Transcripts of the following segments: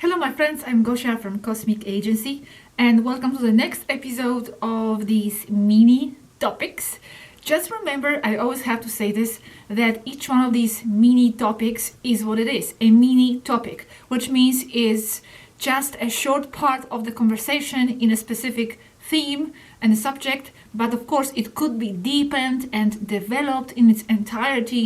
Hello my friends, I'm Gosia from Cosmic Agency and welcome to the next episode of these mini topics. Just remember, I always have to say this, that each one of these mini topics is what it is, a mini topic, which means is just a short part of the conversation in a specific theme and subject, but of course it could be deepened and developed in its entirety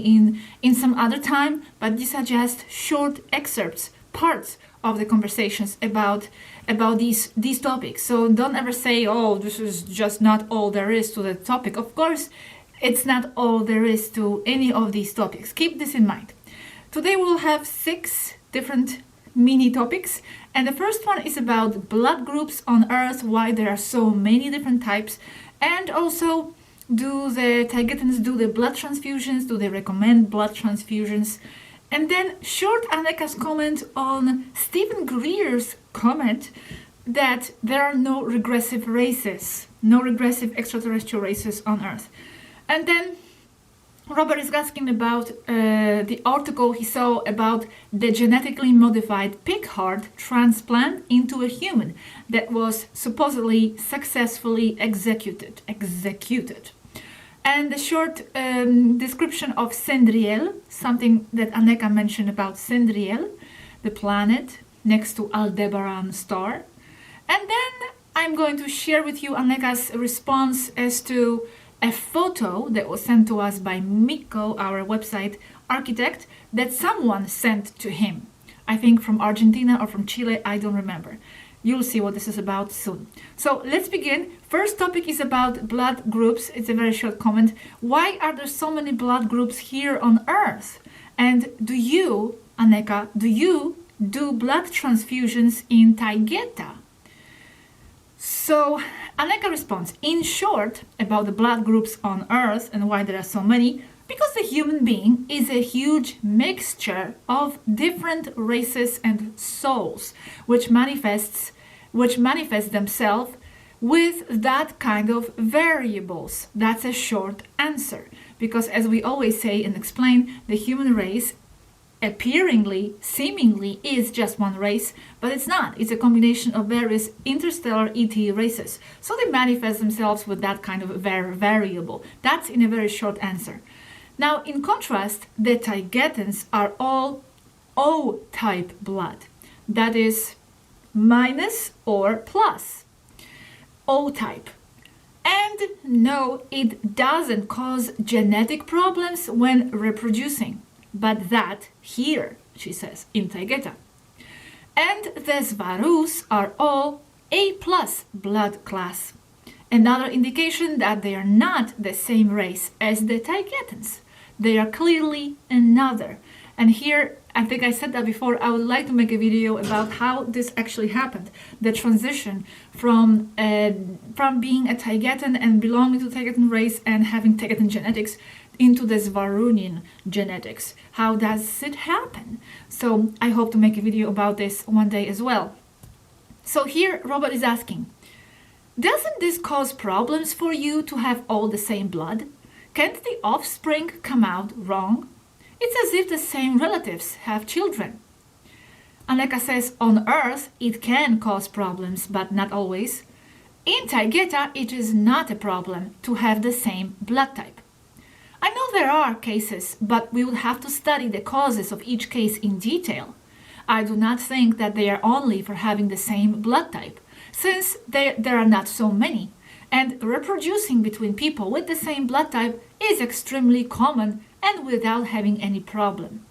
in some other time, but these are just short excerpts, parts of the conversations about these topics. So don't ever say, oh, this is just not all there is to the topic. Of course, it's not all there is to any of these topics. Keep this in mind. Today we'll have 6 different mini topics, and the first one is about blood groups on Earth, why there are so many different types, and also do the Taygetans do the blood transfusions, do they recommend blood transfusions? And then short Anneka's comment on Stephen Greer's comment that there are no regressive races, no regressive extraterrestrial races on Earth. And then Robert is asking about the article he saw about the genetically modified pig heart transplant into a human that was supposedly successfully executed. And the short description of Cyndriel, something that Anneka mentioned about Cyndriel, the planet next to Aldebaran star. And then I'm going to share with you Anneka's response as to a photo that was sent to us by Miko, our website architect, that someone sent to him. I think from Argentina or from Chile, I don't remember. You'll see what this is about soon. So let's begin. First topic is about blood groups. It's a very short comment. Why are there so many blood groups here on Earth? And do you, Anneka, do blood transfusions in Taygetan? So Anneka responds, in short, about the blood groups on Earth and why there are so many, because the human being is a huge mixture of different races and souls, which manifest themselves with that kind of variables. That's a short answer, because as we always say and explain, the human race appearingly, seemingly is just one race, but it's not. It's a combination of various interstellar ET races. So they manifest themselves with that kind of variable. That's in a very short answer. Now, in contrast, the Taygetans are all O-type blood. That is minus or plus. O-type. And no, it doesn't cause genetic problems when reproducing. But that here, she says, in Taygetan. And the Svarus are all A+ blood class. Another indication that they are not the same race as the Taygetans. They are clearly another. And here, I think I said that before, I would like to make a video about how this actually happened. The transition from being a Taygetan and belonging to the Taygetan race and having Taygetan genetics into the Svarunian genetics. How does it happen? So I hope to make a video about this one day as well. So here Robert is asking, doesn't this cause problems for you to have all the same blood? Can't the offspring come out wrong? It's as if the same relatives have children. Anneka says, on Earth it can cause problems, but not always. In Taygetan it is not a problem to have the same blood type. I know there are cases, but we would have to study the causes of each case in detail. I do not think that they are only for having the same blood type, since there are not so many, and reproducing between people with the same blood type is extremely common and without having any problem.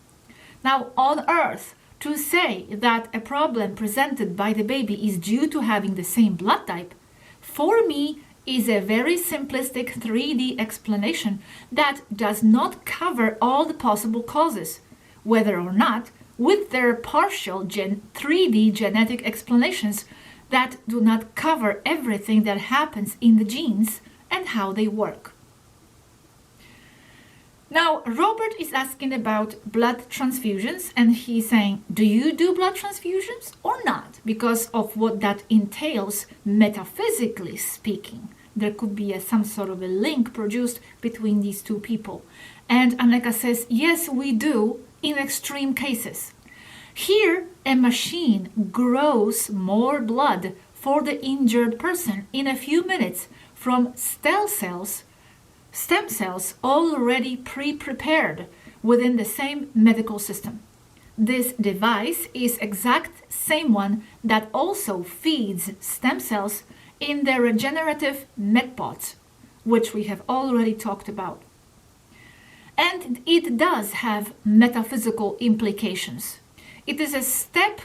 Now, on Earth, to say that a problem presented by the baby is due to having the same blood type, for me, is a very simplistic 3D explanation that does not cover all the possible causes, whether or not, with their partial 3D genetic explanations that do not cover everything that happens in the genes and how they work. Now, Robert is asking about blood transfusions, and he's saying, do you do blood transfusions or not? Because of what that entails, metaphysically speaking. There could be some sort of a link produced between these two people. And Anneka says, yes, we do in extreme cases. Here, a machine grows more blood for the injured person in a few minutes from stem cells already pre-prepared within the same medical system. This device is exact same one that also feeds stem cells in the regenerative medpods, which we have already talked about. And it does have metaphysical implications. It is a step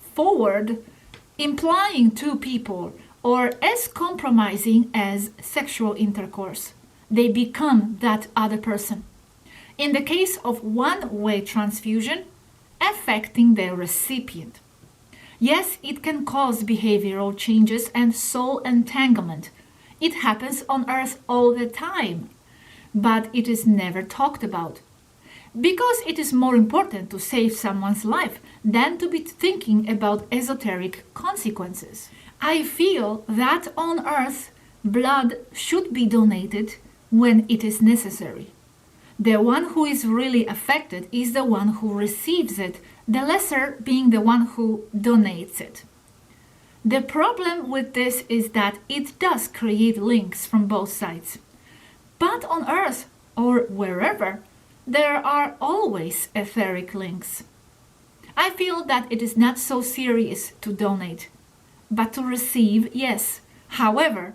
forward implying two people are as compromising as sexual intercourse. They become that other person. In the case of one-way transfusion, affecting the recipient. Yes, it can cause behavioral changes and soul entanglement. It happens on Earth all the time, but it is never talked about. Because it is more important to save someone's life than to be thinking about esoteric consequences. I feel that on Earth, blood should be donated when it is necessary. The one who is really affected is the one who receives it, the lesser being the one who donates it. The problem with this is that it does create links from both sides. But on Earth, or wherever, there are always etheric links. I feel that it is not so serious to donate, but to receive, yes. However,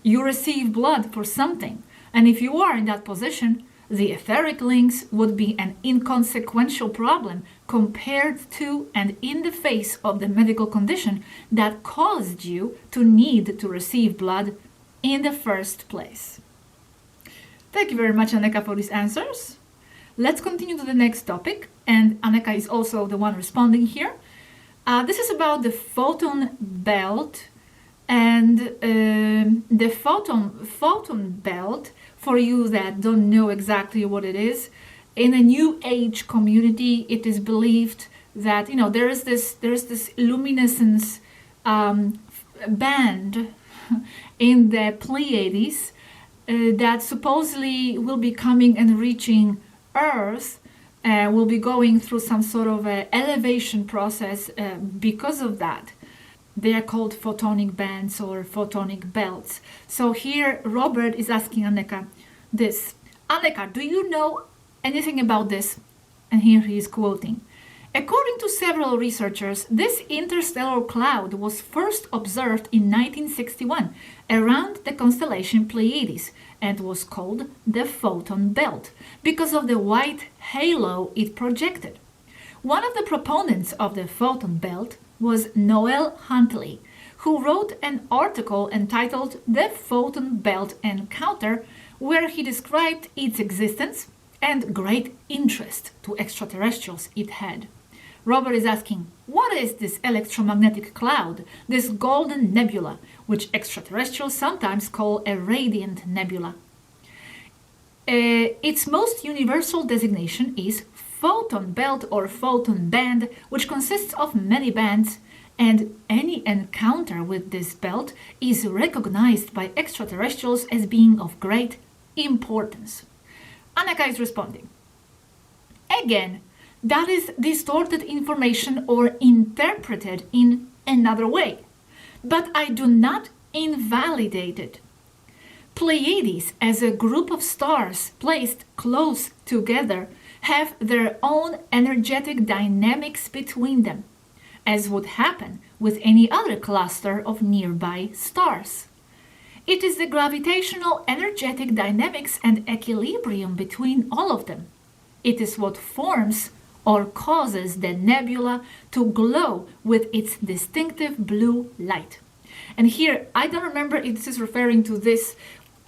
you receive blood for something, and if you are in that position, the etheric links would be an inconsequential problem compared to and in the face of the medical condition that caused you to need to receive blood in the first place. Thank you very much, Aneka, for these answers. Let's continue to the next topic, and Aneka is also the one responding here. This is about the Photon Belt, and the Photon Belt, for you that don't know exactly what it is, in a New Age community, it is believed that there is this luminescence band in the Pleiades that supposedly will be coming and reaching Earth. Will be going through some sort of elevation process because of that. They are called photonic bands or photonic belts. So here Robert is asking Aneka this. Aneka, do you know anything about this? And here he is quoting. According to several researchers, this interstellar cloud was first observed in 1961 around the constellation Pleiades and was called the Photon Belt because of the white halo it projected. One of the proponents of the Photon Belt was Noel Huntley, who wrote an article entitled The Photon Belt Encounter, where he described its existence and great interest to extraterrestrials it had. Robert is asking, what is this electromagnetic cloud, this golden nebula, which extraterrestrials sometimes call a radiant nebula? Its most universal designation is photon belt or photon band, which consists of many bands, and any encounter with this belt is recognized by extraterrestrials as being of great importance. Aneka is responding. Again, that is distorted information or interpreted in another way. But I do not invalidate it. Pleiades, as a group of stars placed close together, have their own energetic dynamics between them, as would happen with any other cluster of nearby stars. It is the gravitational energetic dynamics and equilibrium between all of them. It is what forms or causes the nebula to glow with its distinctive blue light. And here, I don't remember if this is referring to this,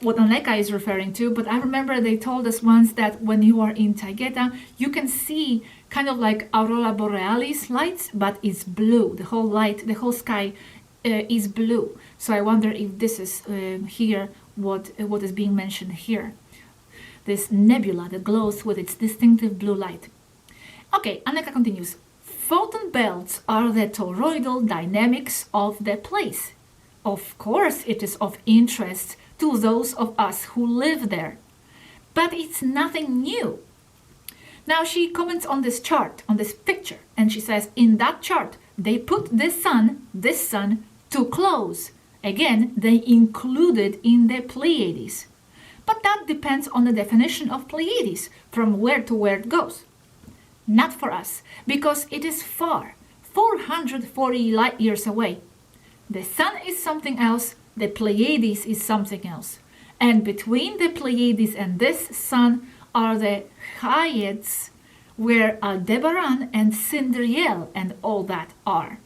what Aneka is referring to, but I remember they told us once that when you are in Taygetan, you can see kind of like aurora borealis lights, but it's blue. The whole light, the whole sky is blue. So I wonder if this is here what is being mentioned here. This nebula that glows with its distinctive blue light. Okay, Aneka continues. Photon belts are the toroidal dynamics of the place. Of course, it is of interest to those of us who live there. But it's nothing new. Now she comments on this chart, on this picture, and she says, in that chart, they put this sun, too close. Again, they included in the Pleiades. But that depends on the definition of Pleiades, from where to where it goes. Not for us, because it is far, 440 light years away. The sun is something else, the Pleiades is something else. And between the Pleiades and this sun are the Pleiades, where Aldebaran and Cyndriel and all that are.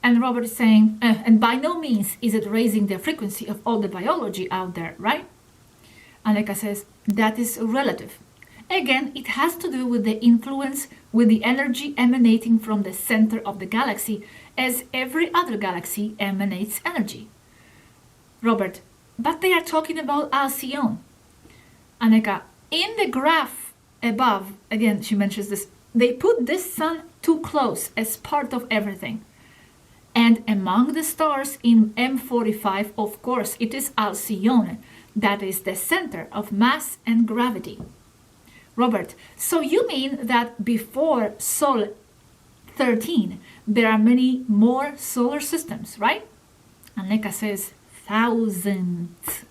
And Robert is saying, and by no means is it raising the frequency of all the biology out there, right? Aneka says, that is relative. Again, it has to do with the influence, with the energy emanating from the center of the galaxy, as every other galaxy emanates energy. Robert, but they are talking about Alcyone. Aneka, in the graph above, again she mentions this, they put this sun too close as part of everything. And among the stars in M45, of course, it is Alcyone, that is the center of mass and gravity. Robert, so you mean that before Sol 13, there are many more solar systems, right? Aneka says, thousands.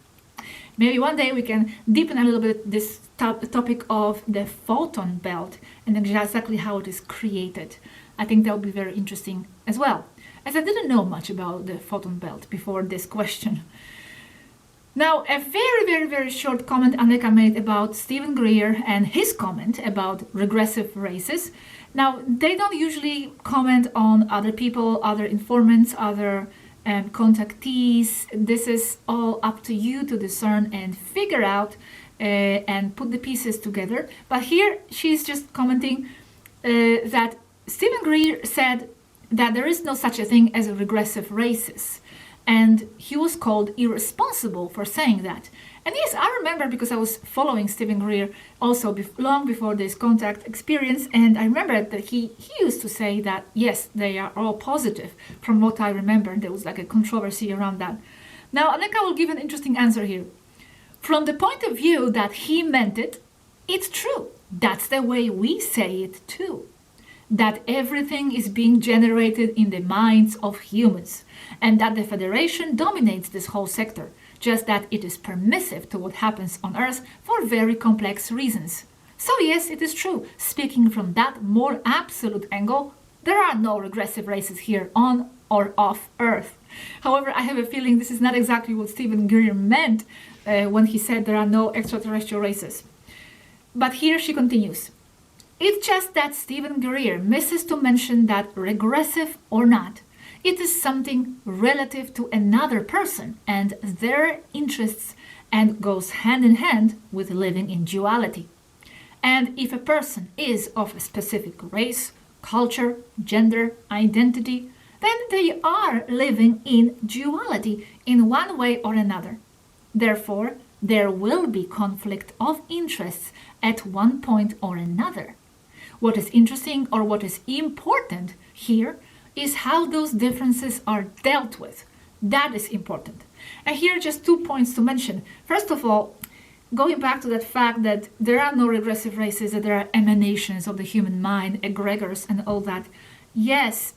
Maybe one day we can deepen a little bit this topic of the Photon Belt and exactly how it is created. I think that would be very interesting as well, as I didn't know much about the Photon Belt before this question. Now, a very, very, very short comment Aneka made about Stephen Greer and his comment about regressive races. Now, they don't usually comment on other people, other informants, other contactees. This is all up to you to discern and figure out and put the pieces together. But here she's just commenting that Stephen Greer said that there is no such a thing as regressive races. And he was called irresponsible for saying that. And yes, I remember because I was following Stephen Greer also long before this contact experience. And I remember that he used to say that, yes, they are all positive. From what I remember, there was like a controversy around that. Now, Aneka will give an interesting answer here. From the point of view that he meant it, it's true. That's the way we say it too. That everything is being generated in the minds of humans, and that the Federation dominates this whole sector, just that it is permissive to what happens on Earth for very complex reasons. So yes, it is true, speaking from that more absolute angle, there are no regressive races here on or off Earth. However, I have a feeling this is not exactly what Stephen Greer meant when he said there are no extraterrestrial races. But here she continues. It's just that Stephen Greer misses to mention that regressive or not, it is something relative to another person and their interests and goes hand in hand with living in duality. And if a person is of a specific race, culture, gender, identity, then they are living in duality in one way or another. Therefore, there will be conflict of interests at one point or another. What is interesting or what is important here is how those differences are dealt with. That is important. And here are just 2 points to mention. First of all, going back to that fact that there are no regressive races, that there are emanations of the human mind, egregors and all that. Yes,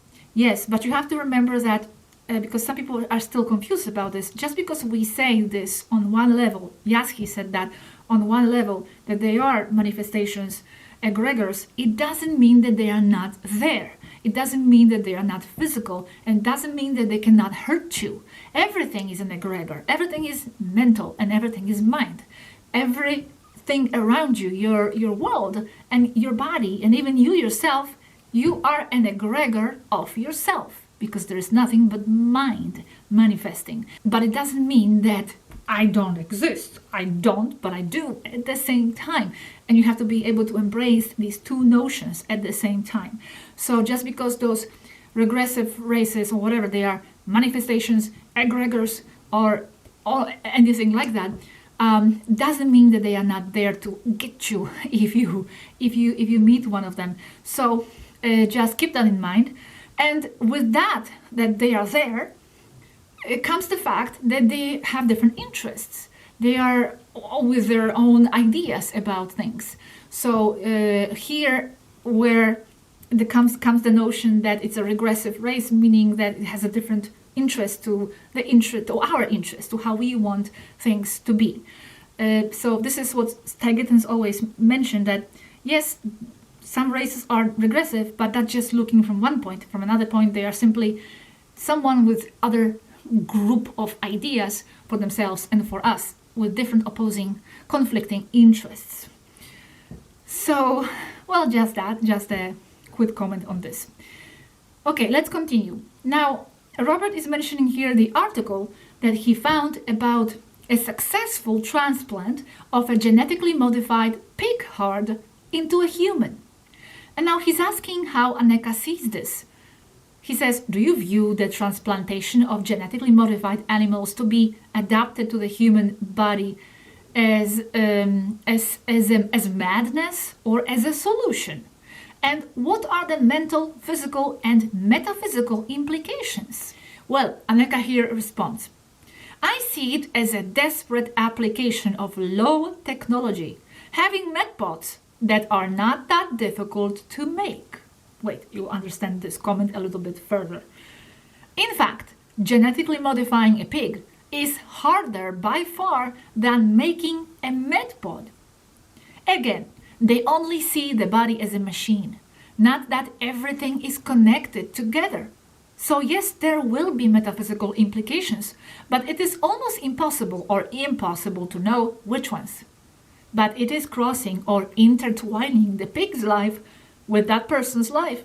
but you have to remember that because some people are still confused about this, just because we say this on one level, Yaski said that on one level, that they are manifestations, egregors, it doesn't mean that they are not there. It doesn't mean that they are not physical, and doesn't mean that they cannot hurt you. Everything is an egregor. Everything is mental, and everything is mind. Everything around you, your world, and your body, and even you yourself, you are an egregor of yourself, because there is nothing but mind manifesting. But it doesn't mean that I don't exist. I don't, but I do at the same time. And you have to be able to embrace these two notions at the same time. So just because those regressive races or whatever they are, manifestations, egregors, or anything like that, doesn't mean that they are not there to get you if you meet one of them. So just keep that in mind. And with that they are there, it comes the fact that they have different interests. They are with their own ideas about things. So here, where comes the notion that it's a regressive race, meaning that it has a different interest to our interest, to how we want things to be. So this is what Taygetans always mention, that yes, some races are regressive, but that's just looking from one point. From another point, they are simply someone with other group of ideas for themselves and for us, with different opposing, conflicting interests. So, well, just a quick comment on this. Okay, let's continue. Now, Robert is mentioning here the article that he found about a successful transplant of a genetically modified pig heart into a human. And now he's asking how Aneka sees this. He says, do you view the transplantation of genetically modified animals to be adapted to the human body as madness or as a solution? And what are the mental, physical, and metaphysical implications? Well, Aneka here responds, I see it as a desperate application of low technology, having medbots that are not that difficult to make. Wait, you'll understand this comment a little bit further. In fact, genetically modifying a pig is harder by far than making a medbot. Again, they only see the body as a machine, not that everything is connected together. So yes, there will be metaphysical implications, but it is almost impossible to know which ones. But it is crossing or intertwining the pig's life with that person's life.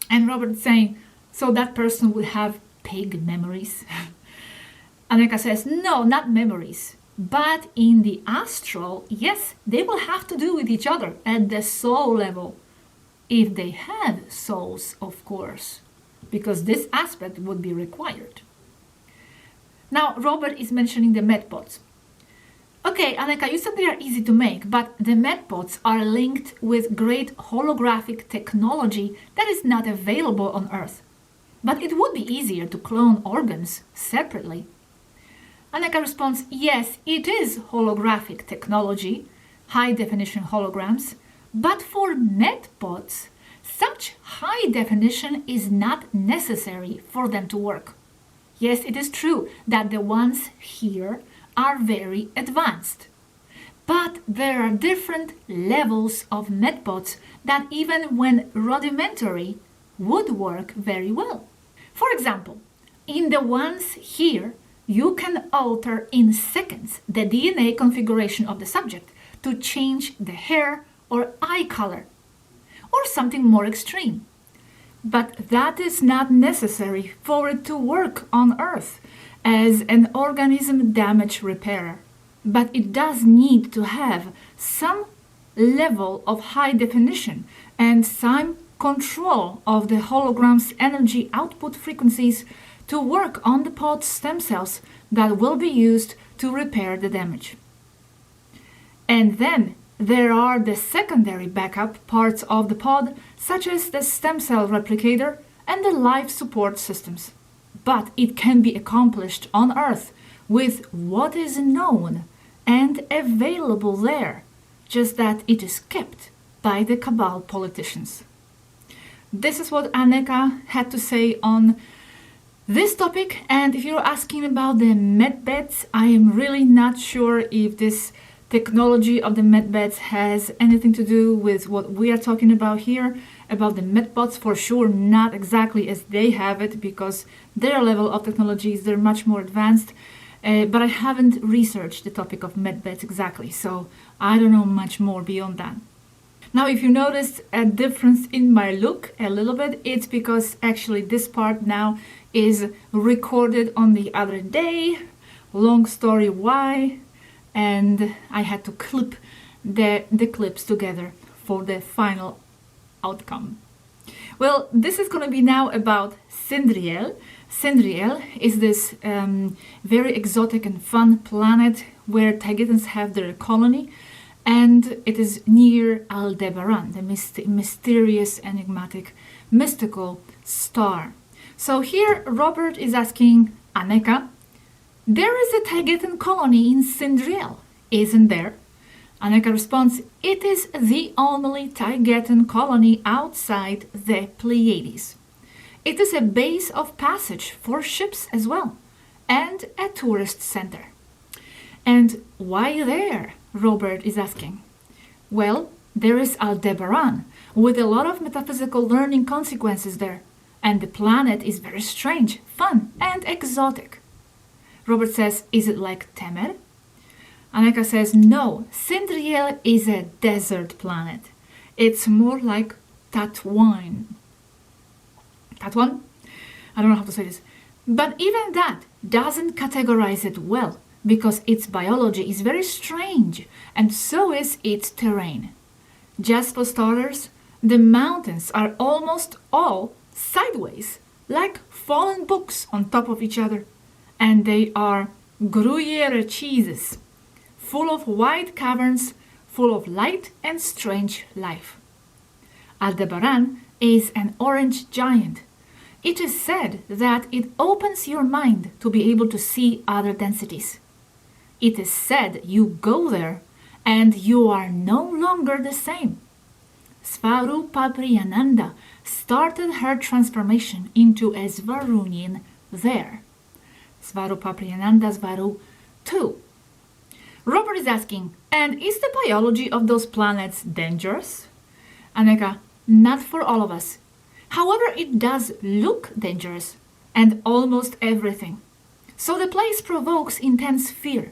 And Robert saying, so that person would have pig memories? Aneka says, no, not memories. But in the astral, yes, they will have to do with each other at the soul level. If they have souls, of course, because this aspect would be required. Now, Robert is mentioning the medbots. Okay, Aneka, you said they are easy to make, but the medbots are linked with great holographic technology that is not available on Earth. But it would be easier to clone organs separately. Aneka responds, yes, it is holographic technology, high-definition holograms, but for medbots, such high definition is not necessary for them to work. Yes, it is true that the ones here are very advanced. But there are different levels of medbots that even when rudimentary would work very well. For example, in the ones here, you can alter in seconds the DNA configuration of the subject to change the hair or eye color, or something more extreme. But that is not necessary for it to work on Earth as an organism damage repairer. But it does need to have some level of high definition and some control of the hologram's energy output frequencies to work on the pod stem cells that will be used to repair the damage. And then there are the secondary backup parts of the pod, such as the stem cell replicator and the life support systems. But it can be accomplished on Earth with what is known and available there, just that it is kept by the cabal politicians. This is what Aneka had to say on this topic, and if you're asking about the medbeds, I am really not sure if this technology of the medbeds has anything to do with what we are talking about here, about the medbots. For sure not exactly as they have it, because their level of technologies, they're much more advanced, but I haven't researched the topic of medbeds exactly, so I don't know much more beyond that. Now, if you noticed a difference in my look a little bit, it's because actually this part now is recorded on the other day, long story why, and I had to clip the clips together for the final outcome. Well, this is going to be now about Cyndriel. Cyndriel is this very exotic and fun planet where Taygetans have their colony, and it is near Aldebaran, the mysterious, enigmatic, mystical star. So here Robert is asking Aneka, There is a Taygetan colony in Cyndriel, isn't there? Aneka responds, it is the only Taygetan colony outside the Pleiades. It is a base of passage for ships as well, and a tourist center. And why there? Robert is asking. Well, there is Aldebaran, with a lot of metaphysical learning consequences there, and the planet is very strange, fun, and exotic. Robert says, is it like Temer? Aneka says, no, Cyndriel is a desert planet. It's more like Tatooine. Tatooine? I don't know how to say this. But even that doesn't categorize it well, because its biology is very strange, and so is its terrain. Just for starters, the mountains are almost all sideways, like fallen books on top of each other, and they are Gruyere cheeses, full of wide caverns, full of light and strange life. Aldebaran is an orange giant. It is said that it opens your mind to be able to see other densities. It is said you go there and you are no longer the same. Svarupapriyananda started her transformation into a Svarunian there. Svarupapriyananda Svaru 2. Robert is asking, and is the biology of those planets dangerous? Aneka, not for all of us. However, it does look dangerous, and almost everything. So the place provokes intense fear,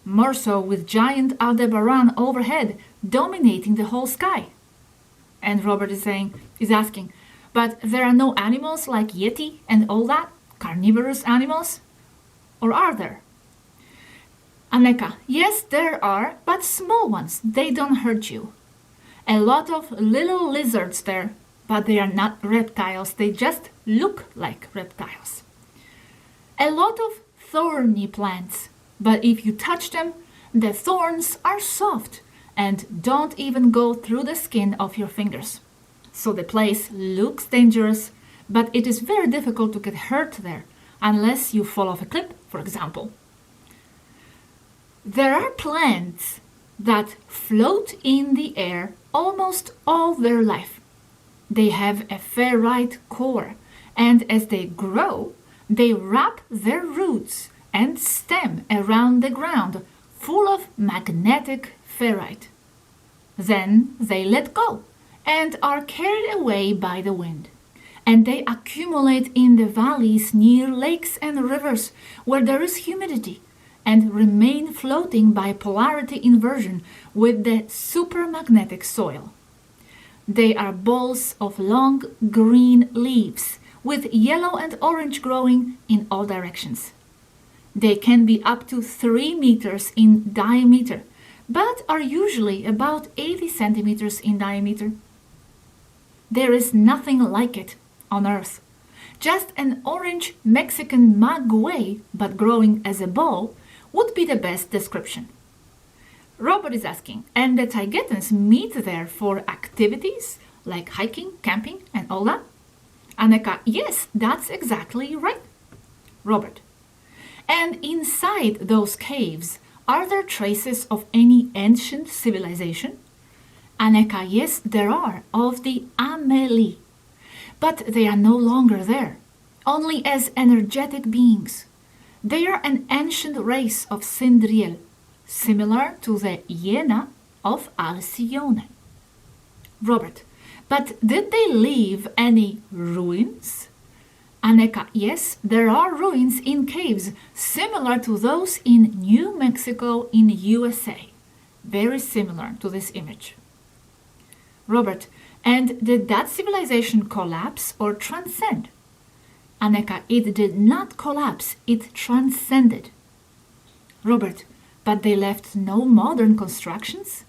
more so with giant Aldebaran overhead dominating the whole sky. And Robert is asking, but there are no animals like Yeti and all that? Carnivorous animals? Or are there? Aneka, yes, there are, but small ones. They don't hurt you. A lot of little lizards there, but they are not reptiles. They just look like reptiles. A lot of thorny plants, but if you touch them, the thorns are soft and don't even go through the skin of your fingers. So the place looks dangerous, but it is very difficult to get hurt there, unless you fall off a cliff, for example. There are plants that float in the air almost all their life. They have a ferrite core, and as they grow, they wrap their roots and stem around the ground full of magnetic ferrite. Then they let go and are carried away by the wind. And they accumulate in the valleys near lakes and rivers where there is humidity and remain floating by polarity inversion with the supermagnetic soil. They are balls of long green leaves with yellow and orange growing in all directions. They can be up to 3 meters in diameter, but are usually about 80 centimeters in diameter. There is nothing like it on Earth. Just an orange Mexican maguey, but growing as a ball, would be the best description. Robert is asking, and the Taygetans meet there for activities like hiking, camping, and all that? Aneka, yes, that's exactly right. Robert, and inside those caves, are there traces of any ancient civilization? Aneka, yes, there are, of the Amelie. But they are no longer there, only as energetic beings. They are an ancient race of Cyndriel, similar to the Iena of Alcyone. Robert, but did they leave any ruins? Aneka, yes, there are ruins in caves similar to those in New Mexico in USA. Very similar to this image. Robert, and did that civilization collapse or transcend? Aneka, it did not collapse, it transcended. Robert, but they left no modern constructions?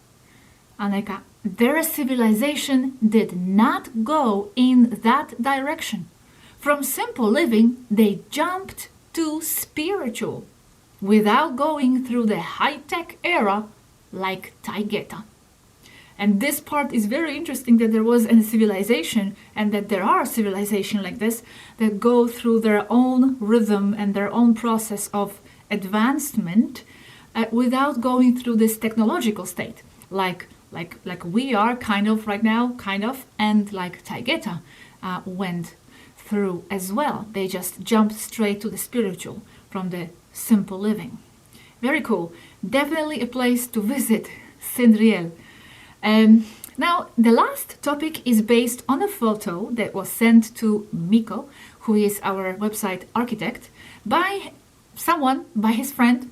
Aneka, their civilization did not go in that direction. From simple living, they jumped to spiritual, without going through the high-tech era like Taygetan. And this part is very interesting, that there was a civilization and that there are civilizations like this that go through their own rhythm and their own process of advancement without going through this technological state, like we are kind of right now, and like Taygetan went through as well. They just jumped straight to the spiritual from the simple living. Very cool. Definitely a place to visit, Cyndriel. Now, the last topic is based on a photo that was sent to Miko, who is our website architect, by someone, by his friend,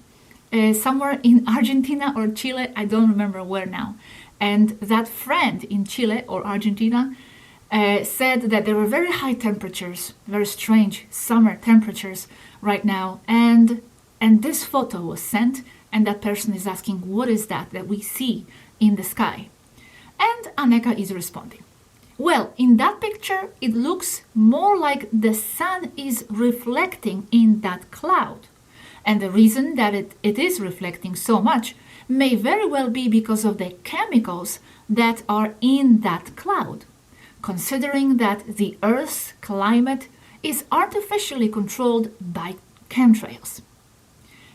somewhere in Argentina or Chile, I don't remember where now. And that friend in Chile or Argentina said that there were very high temperatures, very strange summer temperatures right now, and this photo was sent, and that person is asking, what is that we see in the sky? And Aneka is responding. Well, in that picture, it looks more like the sun is reflecting in that cloud. And the reason that it is reflecting so much may very well be because of the chemicals that are in that cloud, considering that the Earth's climate is artificially controlled by chemtrails.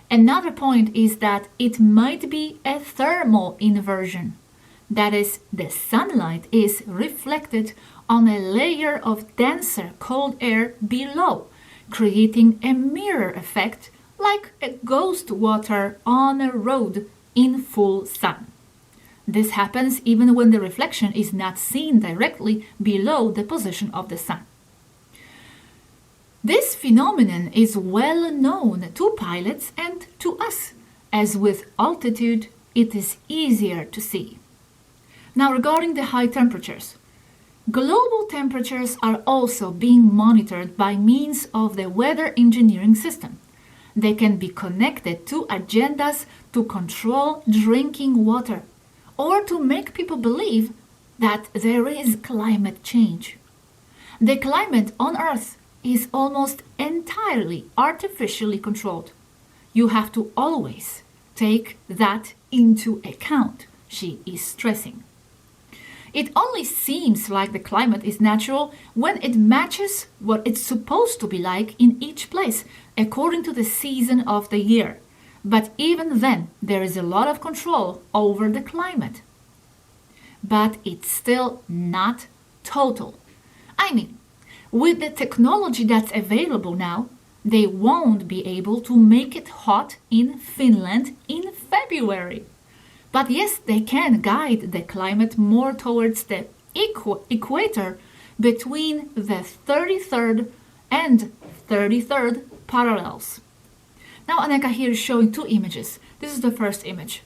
Another point is that it might be a thermal inversion. That is, the sunlight is reflected on a layer of denser cold air below, creating a mirror effect like a ghost water on a road in full sun. This happens even when the reflection is not seen directly below the position of the sun. This phenomenon is well known to pilots and to us, as with altitude it is easier to see. Now, regarding the high temperatures, global temperatures are also being monitored by means of the weather engineering system. They can be connected to agendas to control drinking water or to make people believe that there is climate change. The climate on Earth is almost entirely artificially controlled. You have to always take that into account, she is stressing. It only seems like the climate is natural when it matches what it's supposed to be like in each place, according to the season of the year. But even then, there is a lot of control over the climate. But it's still not total. I mean, with the technology that's available now, they won't be able to make it hot in Finland in February. But yes, they can guide the climate more towards the equator between the 33rd and 33rd parallels. Now Aneka here is showing two images. This is the first image.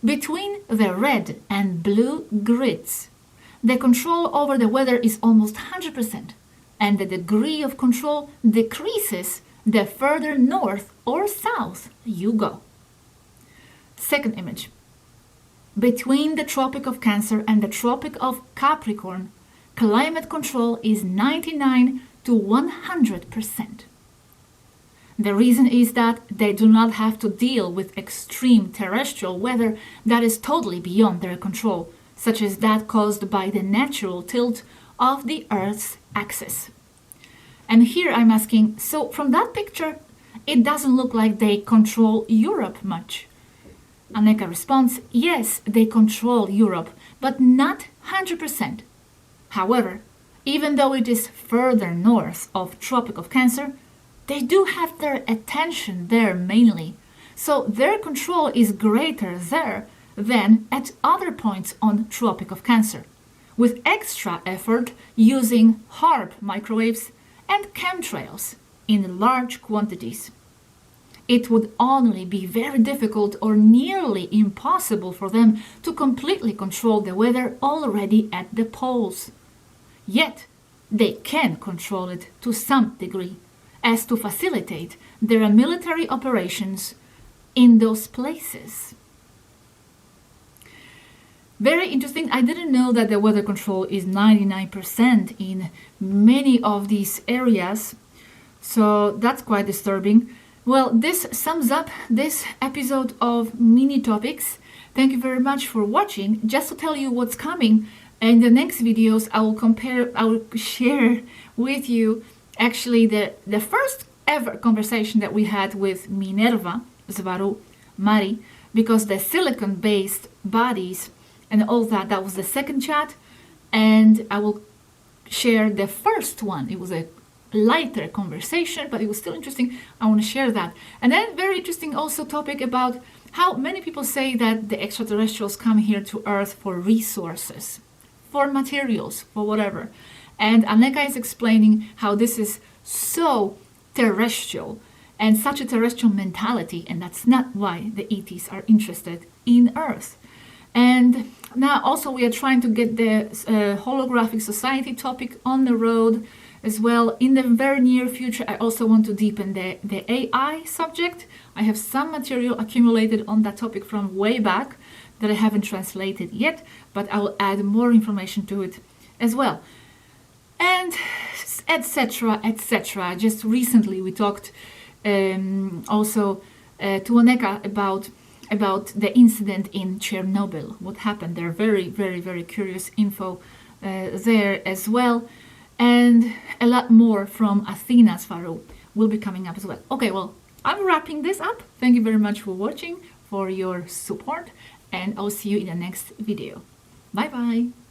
Between the red and blue grids, the control over the weather is almost 100%, and the degree of control decreases the further north or south you go. Second image. Between the Tropic of Cancer and the Tropic of Capricorn, climate control is 99 to 100%. The reason is that they do not have to deal with extreme terrestrial weather that is totally beyond their control, such as that caused by the natural tilt of the Earth's axis. And here I'm asking, so from that picture, it doesn't look like they control Europe much. Aneka responds, yes, they control Europe, but not 100%. However, even though it is further north of Tropic of Cancer, they do have their attention there mainly, so their control is greater there than at other points on Tropic of Cancer, with extra effort using HAARP microwaves and chemtrails in large quantities. It would only be very difficult or nearly impossible for them to completely control the weather already at the poles. Yet, they can control it to some degree, as to facilitate their military operations in those places. Very interesting. I didn't know that the weather control is 99% in many of these areas, so that's quite disturbing. Well, this sums up this episode of Minitopics. Thank you very much for watching. Just to tell you what's coming in the next videos, I will share with you actually the first ever conversation that we had with Minerva Svaru Mari, because the silicon-based bodies and all that, that was the second chat. And I will share the first one. It was a lighter conversation, but it was still interesting. I want to share that. And then very interesting also topic about how many people say that the extraterrestrials come here to Earth for resources, for materials, for whatever. And Aneka is explaining how this is so terrestrial and such a terrestrial mentality, and that's not why the ETs are interested in Earth. And now also we are trying to get the holographic society topic on the road as well. In the very near future, I also want to deepen the AI subject. I have some material accumulated on that topic from way back that I haven't translated yet, but I will add more information to it as well. And etc., etc. Just recently we talked also to Aneka about the incident in Chernobyl, what happened there. Very, very, very curious info there as well. And a lot more from Athena Svaru will be coming up as well. Okay, well, I'm wrapping this up. Thank you very much for watching, for your support, and I'll see you in the next video. Bye-bye.